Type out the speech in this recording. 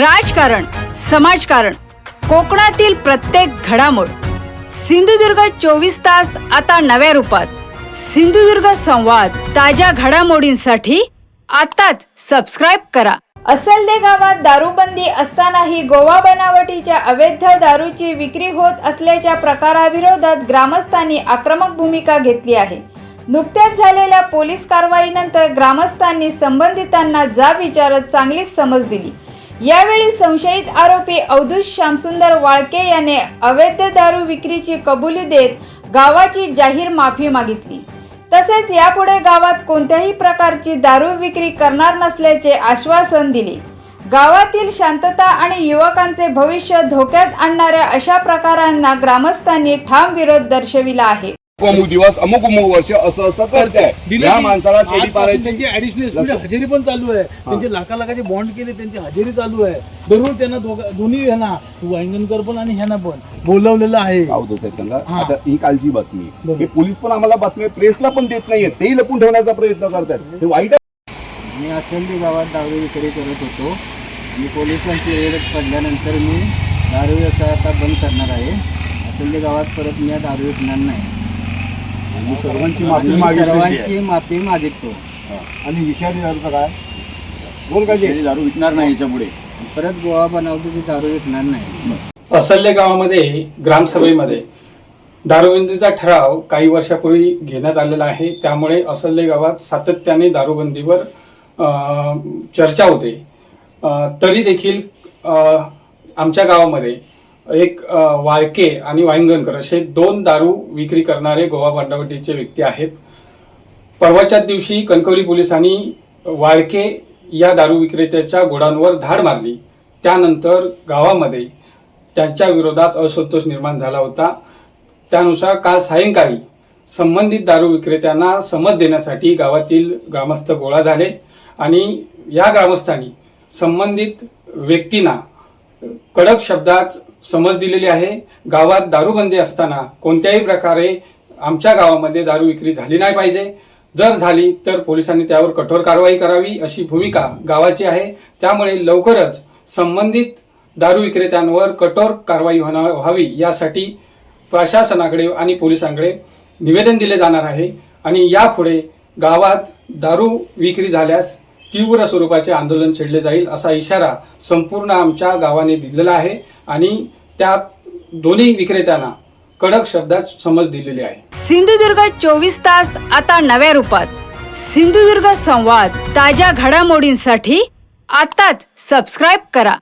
राजकारण, समाजकारण, कोकणातील प्रत्येक घडामोड. सिंधुदुर्ग 24 तास आता नव्या रूपात. सिंधुदुर्ग संवाद, ताज्या घडामोडींसाठी आताच सबस्क्राइब करा. असलदे गावात दारूबंदी असतानाही गोवा बनावटीच्या अवैध दारूची विक्री होत असल्याच्या प्रकाराविरोधात ग्रामस्थांनी आक्रमक भूमिका घेतली आहे. नुकत्याच झालेल्या पोलीस कारवाईनंतर ग्रामस्थांनी संबंधितांना जाब विचारत चांगलीच समज दिली. यावेळी संशयित आरोपी अवधूत श्यामसुंदर वाळके याने अवैध दारू विक्रीची कबुली देत गावाची जाहीर माफी मागितली. तसेच यापुढे गावात कोणत्याही प्रकारची दारू विक्री करणार नसल्याचे आश्वासन दिले. गावातील शांतता आणि युवकांचे भविष्य धोक्यात आणणाऱ्या अशा प्रकारांना ग्रामस्थांनी ठाम विरोध दर्शविला आहे. अमुक दिवस अमुक वर्ष असं करताय या माणसाला केली पाहिजे. त्यांची ऍडिशनल हजेरी पण चालू आहे. त्यांचे लाखाचे बॉन्ड केले, त्यांची हजेरी चालू आहे. दररोज त्यांना दोन्ही ह्यांना वांगणकर पण आणि ह्यांना पण बोलवलेलं आहे. आता ही कालची बातमी, हे पोलीस पण आम्हाला बातमी प्रेसला पण देत नाहीये, तेही लपून ठेवण्याचा प्रयत्न करतात. हे वाईट आहे. मी असलदी गावात दारू विक्री करत होतो आणि पोलिसांची रेड पडल्यानंतर मी दारू व्यवसाय आता बंद करणार आहे. असलदी गावात परत मी दारू विकणार नाही. सर्वांची माफी मागिततो. आणि विषयाची काय बोल काय दारू विकणार नाही, याच्यापुढे परत गोवा बनावटीची दारू विकणार नाही. असल्ले गावामध्ये ग्रामसभेमध्ये दारूबंदीचा ठराव काही वर्षापूर्वी घेण्यात आलेला आहे. त्यामुळे असल्ले गावात सातत्याने दारूबंदीवर चर्चा होते. तरी देखील आमच्या गावामध्ये एक वाळके आणि वांगणकर असे दोन दारू विक्री करणारे गोवा बनावटीचे व्यक्ती आहेत. परवाच्याच दिवशी कणकवली पोलिसांनी वाळके या दारू विक्रेत्याच्या गोडाऊनवर धाड मारली. त्यानंतर गावामध्ये त्यांच्या विरोधात असंतोष निर्माण झाला होता. त्यानुसार काल सायंकाळी संबंधित दारू विक्रेत्यांना समज देण्यासाठी गावातील ग्रामस्थ गोळा झाले आणि या ग्रामस्थांनी संबंधित व्यक्तींना कडक शब्दात समज दिलेली आहे. गावात दारूबंदी असताना कोणत्याही प्रकारे आमच्या गावामध्ये दारू विक्री झाली नाही पाहिजे. जर झाली तर पोलिसांनी त्यावर कठोर कारवाई करावी अशी भूमिका गावाची आहे. त्यामुळे लवकरच संबंधित दारू विक्रेत्यांवर कठोर कारवाई व्हावी यासाठी प्रशासनाकडे आणि पोलिसांकडे निवेदन दिले जाणार आहे. आणि यापुढे गावात दारू विक्री झाल्यास तीव्र स्वरूपाचे आंदोलन छेडले जाईल असा इशारा संपूर्ण आमच्या गावाने दिलेला आहे आणि त्या दोन्ही विक्रेत्यांना कडक शब्दात समज दिलेली आहे. सिंधुदुर्ग 24 तास आता नव्या रूपात. सिंधुदुर्ग संवाद, ताज्या घडामोडींसाठी आताच सबस्क्राइब करा.